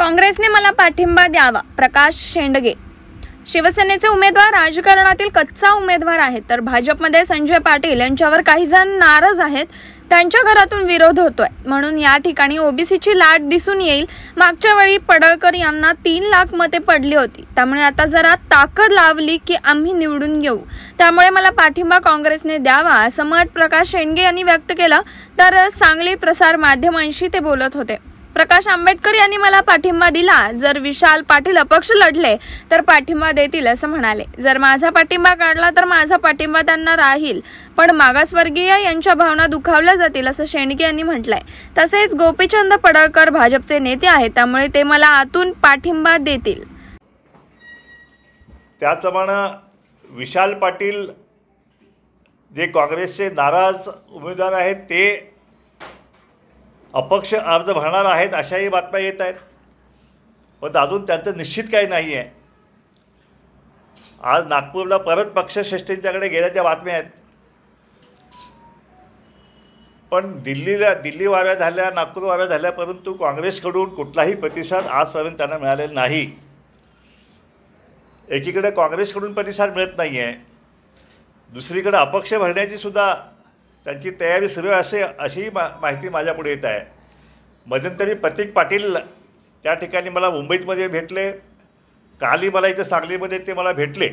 काँग्रेसने मला पाठिंबा द्यावा. प्रकाश शेंडगे. शिवसेनेचे उमेदवार राजकारणातील कच्चा उमेदवार आहेत, तर भाजपमध्ये संजय पाटील यांच्यावर काही जण नाराज आहेत. त्यांच्या घरातून विरोध होतोय, म्हणून या ठिकाणी ओबीसीची लाट दिसून येईल. मागच्या वेळी पडळकर यांना 3 लाख मते पडली होती, त्यामुळे आता जरा ताकद लावली की आम्ही निवडून घेऊ. त्यामुळे मला पाठिंबा काँग्रेसने द्यावा असं मत प्रकाश शेंडगे यांनी व्यक्त केलं. तर सांगली प्रसार माध्यमांशी ते बोलत होते. प्रकाश आंबेडकर यांनी मला पाठिंबा दिला. जर विशाल पाटील अपक्ष लढले तर पाठिंबा देतील असं म्हणाले. जर माझा पाठिंबा काढला तर माझा पाठिंबा त्यांना राहील, पण मागासवर्गीय यांच्या भावना दुखावल्या जातील असं शेंडगे यांनी म्हटलंय. तसेच गोपीचंद पडळकर भाजपचे नेते आहेत, त्यामुळे ते मला आतून पाठिंबा देतील. त्याचप्रमाणे विशाल पाटील जे काँग्रेसचे नाराज उमेदवार आहेत ते अपक्ष अर्ज भरणार आहेत अशाही बातम्या येत आहेत, पण अजून त्यांचं निश्चित काही नाही आहे. आज नागपूरला परत पक्षश्रेष्ठींच्याकडे गेल्याच्या बातम्या आहेत, पण दिल्ली वाऱ्या झाल्या, नागपूर वाऱ्या झाल्या, परंतु काँग्रेसकडून कुठलाही प्रतिसाद आजपर्यंत त्यांना मिळालेला नाही. एकीकडे काँग्रेसकडून प्रतिसाद मिळत नाही आहे, दुसरीकडे अपक्ष भरण्याची सुद्धा त्यांची तयारी सुरू आहे अशी माहिती माझ्यापुढे येत आहे. मध्यंतरी प्रतीक पाटील त्या ठिकाणी मला मुंबईमध्ये भेटले, कालही मला इथं सांगलीमध्ये ते मला भेटले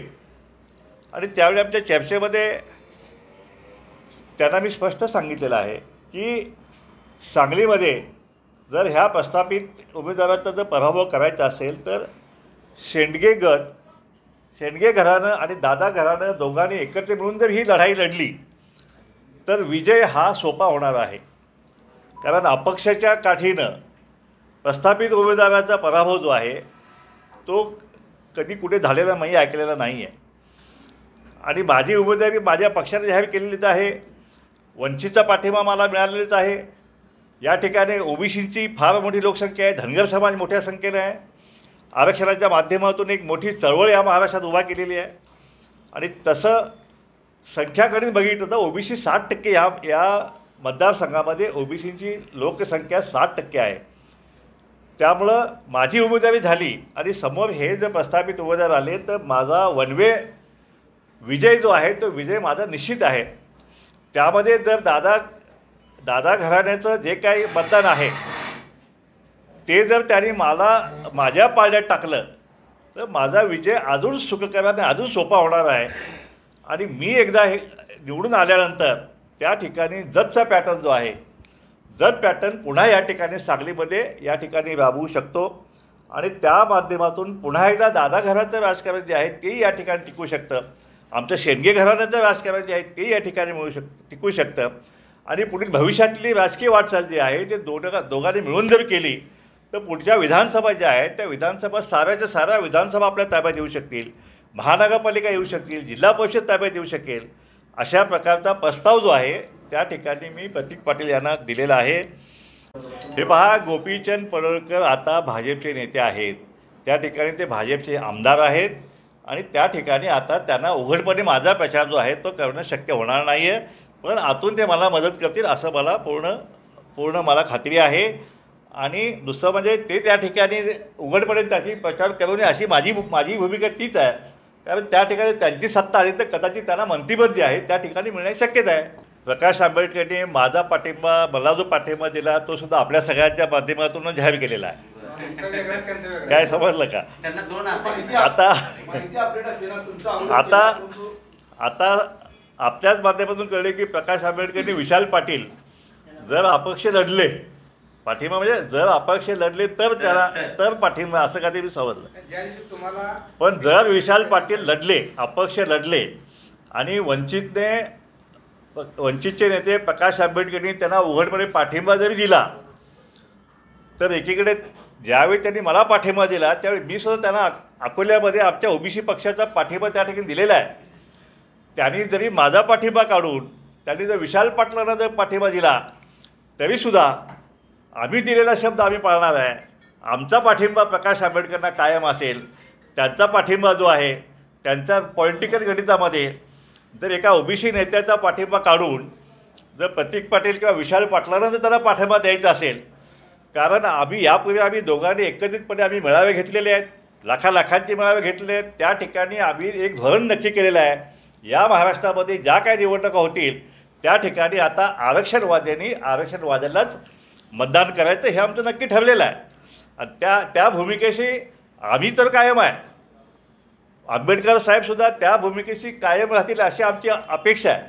आणि त्यावेळी आमच्या चर्चेमध्ये त्यांना मी स्पष्ट सांगितलेलं आहे की सांगलीमध्ये जर ह्या प्रस्थापित उमेदवाराचा जर पराभव करायचा असेल तर शेंडगे घराणं आणि दादा घराणं दोघांनी एकत्र मिळून जर ही लढाई लढली तर विजय हा सोपा होणार आहे. कारण अपक्षाच्या काठीनं प्रस्थापित उमेदवाराचा पराभव जो आहे तो कधी कुठे झालेला नाही, ऐकलेला नाही आहे. आणि माझी उमेदवारी माझ्या पक्षाने जाहीर केलेलीच आहे. वंचितचा पाठिंबा मला मिळालेलाच आहे. या ठिकाणी ओबीसींची फार मोठी लोकसंख्या आहे, धनगर समाज मोठ्या संख्येने आहे. आरक्षणाच्या माध्यमातून एक मोठी चळवळ या महाराष्ट्रात उभा केलेली आहे. आणि तसं संख्याकडे बघितलं तर ओबीसी 60% या मतदारसंघामध्ये ओबीसींची लोकसंख्या 60% आहे. त्यामुळं माझी उमेदवारी झाली आणि समोर हे जर प्रस्थापित उमेदवार आले तर माझा वनवे विजय जो आहे तो विजय माझा निश्चित आहे. त्यामध्ये जर दादा घराण्याचं जे काही मतदान आहे ते जर त्यांनी माझ्या पारड्यात टाकलं तर माझा विजय अजून सुखकर आणि अजून सोपा होणार आहे. आणि मी एकदा हे निवडून आल्यानंतर त्या ठिकाणी जतचा पॅटर्न जो आहे, जत पॅटर्न पुन्हा या ठिकाणी सांगलीमध्ये या ठिकाणी राबवू शकतो आणि त्या माध्यमातून पुन्हा एकदा दादा घराचं राजकारण जे आहे ते या ठिकाणी टिकू शकतं. आमचं शेंडगे घराण्याचं राजकारण जे आहे ते या ठिकाणी टिकू शकतं. आणि पुढील भविष्यातली राजकीय वाटचाल जी आहे ते दोघांनी मिळून जर केली तर पुढच्या विधानसभा ज्या आहेत त्या विधानसभा साऱ्याच्या साऱ्या विधानसभा आपल्या ताब्यात येऊ शकतील, महानगरपालिका येऊ शकतील, जिल्हा परिषद ताब्यात येऊ शकेल. अशा प्रकारचा प्रस्ताव जो आहे त्या ठिकाणी मी प्रतीक पाटील यांना दिलेला आहे. हे पहा, गोपीचंद पडळकर आता भाजपचे नेते आहेत, त्या ठिकाणी ते भाजपचे आमदार आहेत आणि त्या ठिकाणी आता त्यांना उघडपणे माझा प्रचार जो आहे तो करणं शक्य होणार नाही आहे, पण आतून ते मला मदत करतील असं मला पूर्ण मला खात्री आहे. आणि दुसरं म्हणजे ते त्या ठिकाणी उघडपणे त्याची प्रचार करू नये अशी माझी भूमिका तीच आहे. कारण त्या ठिकाणी त्यांची सत्ता आली तर कदाचित त्यांना मंत्रिपद जे आहे त्या ठिकाणी मिळण्याची शक्यता आहे. प्रकाश आंबेडकरांनी मला जो पाठिंबा दिला तो सुद्धा आपल्या सगळ्यांच्या माध्यमातून जाहीर केलेला आहे. काय समजलं का? आता आपल्याच माध्यमातून कळले की प्रकाश आंबेडकरांनी विशाल पाटील जर अपक्ष लढले, पाठिंबा म्हणजे जर अपक्ष लढले तर पाठिंबा असं काहीतरी समजलं. पण जर विशाल पाटील अपक्ष लढले आणि वंचितचे नेते प्रकाश आंबेडकरांनी त्यांना उघडपणे पाठिंबा जरी दिला तर एकीकडे ज्यावेळी त्यांनी मला पाठिंबा दिला त्यावेळी मी सुद्धा त्यांना अकोल्यामध्ये आमच्या ओबीसी पक्षाचा पाठिंबा त्या ठिकाणी दिलेला आहे. त्यांनी जरी माझा पाठिंबा काढून त्यांनी जर विशाल पाटलांना जर पाठिंबा दिला तरीसुद्धा आम्ही दिलेला शब्द आम्ही पाळणार आहे. आमचा पाठिंबा प्रकाश आंबेडकरांना कायम असेल. त्यांचा पाठिंबा जो आहे त्यांच्या पॉलिटिकल गणितामध्ये जर एका ओबीसी नेत्याचा पाठिंबा काढून जर प्रतीक पाटील किंवा विशाल पाटलांना जर त्यांना पाठिंबा द्यायचा असेल कारण यापूर्वी दोघांनी एकत्रितपणे मेळावे घेतलेले आहेत, लाखांचे मेळावे घेतलेले आहेत. त्या ठिकाणी आम्ही एक धोरण नक्की केलेलं आहे. या महाराष्ट्रामध्ये ज्या काही निवडणुका होतील त्या ठिकाणी आता आरक्षणवाद्यालाच मतदान करायचं हे आमचं नक्की ठरलेलं आहे. आणि त्या भूमिकेशी आम्ही तर कायम आहे. आंबेडकर साहेबसुद्धा त्या भूमिकेशी कायम राहतील अशी आमची अपेक्षा आहे.